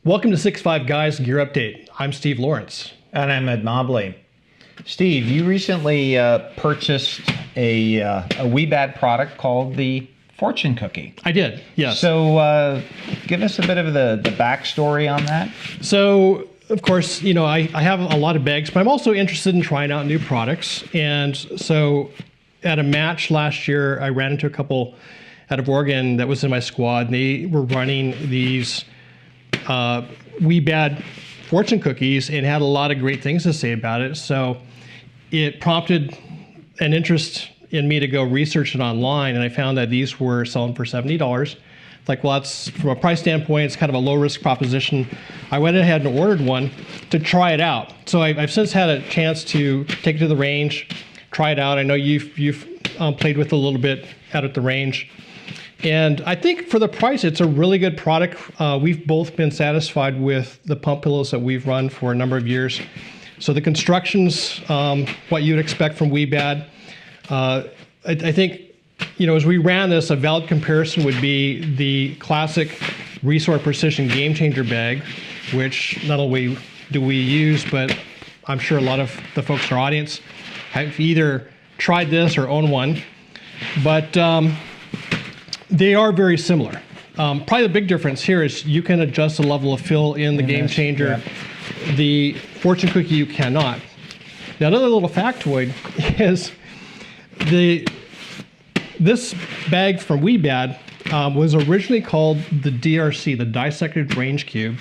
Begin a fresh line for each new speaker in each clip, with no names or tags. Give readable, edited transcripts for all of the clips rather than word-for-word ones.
Welcome to 6'5 Guys Gear Update. I'm Steve Lawrence.
And I'm Ed Mobley. Steve, you recently purchased a Wiebad product called the Fortune Cookie.
I did, yes.
So give us a bit of the backstory on that.
So, of course, you know, I have a lot of bags, but I'm also interested in trying out new products. And so at a match last year, I ran into a couple out of Oregon that was in my squad. They were running these Wiebad Fortune Cookies and had a lot of great things to say about it. So it prompted an interest in me to go research it online, and I found that these were selling for $70. Like, well, that's, from a price standpoint, it's kind of a low risk proposition. I went ahead and ordered one to try it out. So I've since had a chance to take it to the range, try it out. I know you've played with it a little bit out at the range. And I think for the price, it's a really good product. We've both been satisfied with the pump pillows that we've run for a number of years. So the construction's what you'd expect from Wiebad. I think, you know, as we ran this, a valid comparison would be the classic Resort Precision Game Changer bag, which not only do we use, but I'm sure a lot of the folks in our audience have either tried this or own one. But they are very similar. Probably the big difference here is you can adjust the level of fill in the Game Changer. Yeah. The Fortune Cookie you cannot. Now, another little factoid is this bag from Wiebad was originally called the DRC, the Dissected Range Cube.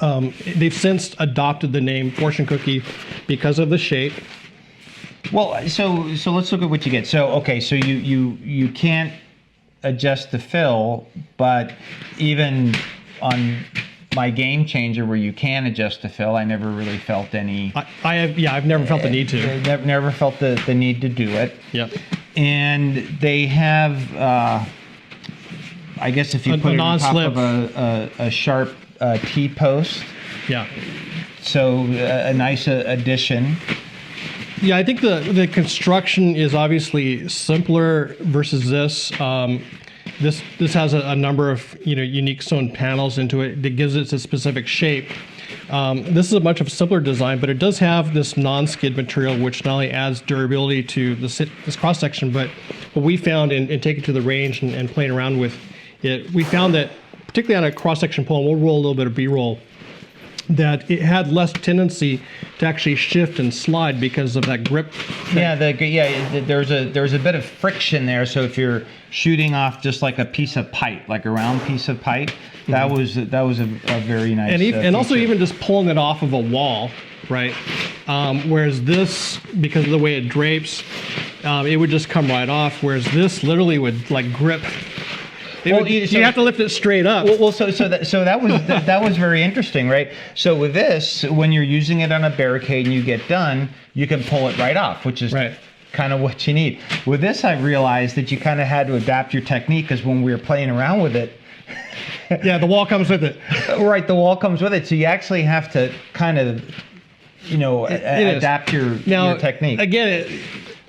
They've since adopted the name Fortune Cookie because of the shape.
Well, so let's look at what you get. So okay, so you can't adjust the fill, but even on my Game Changer where you can adjust the fill, I never really felt any.
I've never felt the need to.
Never felt the need to do it.
Yep. And
they have, I guess if you put it on top of a sharp T-post. Yeah. So a nice addition.
Yeah, I think the construction is obviously simpler versus this. This has a number of unique sewn panels into it that gives it a specific shape. This is a much of a simpler design, but it does have this non-skid material, which not only adds durability to this cross section, but what we found in taking it to the range and playing around with it, we found that particularly on a cross section pull, and we'll roll a little bit of B-roll, that it had less tendency to actually shift and slide because of that grip.
Yeah, there's a bit of friction there. So if you're shooting off just like a piece of pipe, like a round piece of pipe, that was a very nice.
And also even just pulling it off of a wall, right? Whereas this, because of the way it drapes, it would just come right off. Whereas this literally would like grip. You have to lift it straight up.
So that was very interesting, right? So with this, when you're using it on a barricade and you get done, you can pull it right off, which is kind of what you need. With this, I realized that you kind of had to adapt your technique because when we were playing around with it,
yeah, the wall comes with it.
Right, the wall comes with it. So you actually have to kind of, adapt your technique.
Again,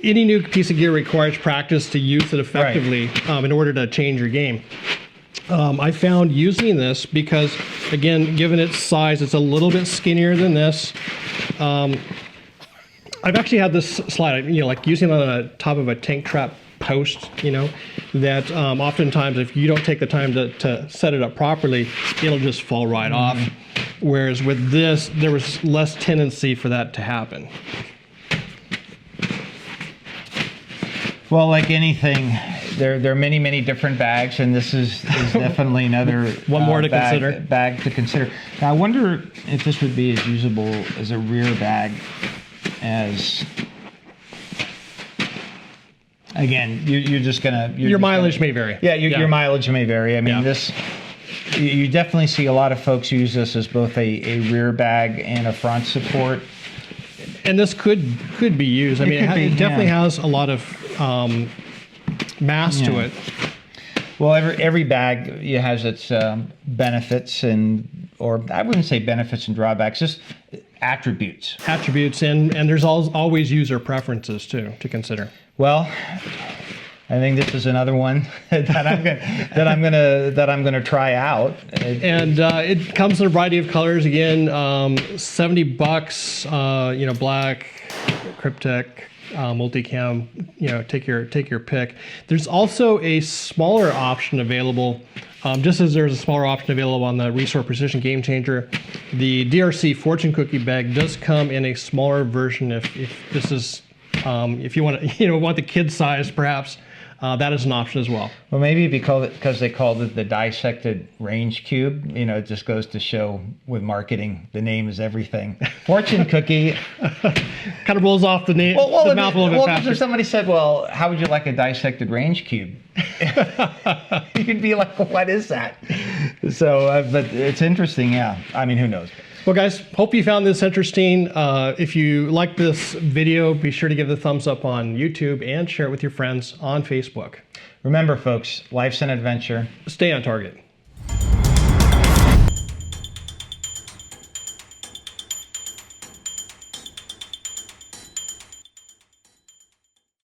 any new piece of gear requires practice to use it effectively in order to change your game. I found using this because, again, given its size, it's a little bit skinnier than this. I've actually had this slide, like using it on the top of a tank trap post, that oftentimes if you don't take the time to set it up properly, it'll just fall right off. Whereas with this, there was less tendency for that to happen.
Well, like anything, there are many different bags, and this is definitely another
one more to consider.
Bag to consider. Now, I wonder if this would be as usable as a rear bag as. Again, you're just gonna.
Your mileage may vary.
Yeah, your mileage may vary. I mean, this. You definitely see a lot of folks use this as both a rear bag and a front support.
And this could be used. I mean, it definitely has a lot of mass to it.
Well, every bag has its benefits or I wouldn't say benefits and drawbacks, just attributes.
Attributes, and there's always user preferences too to consider.
Well, I think this is another one that I'm gonna try out.
And it comes in a variety of colors. Again, $70. Black, Cryptek, multicam. Take your pick. There's also a smaller option available. Just as there's a smaller option available on the Resort Precision Game Changer, the DRC Fortune Cookie bag does come in a smaller version. If this is if you want to, want the kid size, perhaps. That is an option as well.
Well, maybe because they called it the Dissected Range Cube. It just goes to show with marketing, the name is everything. Fortune Cookie
kind of rolls off the name, the mouth a little bit faster.
If somebody said, "Well, how would you like a Dissected Range Cube?" You'd be like, "What is that?" So, but it's interesting. Yeah, I mean, who knows?
Well, guys, hope you found this interesting. If you like this video, be sure to give it a thumbs up on YouTube and share it with your friends on Facebook.
Remember, folks, life's an adventure.
Stay on target.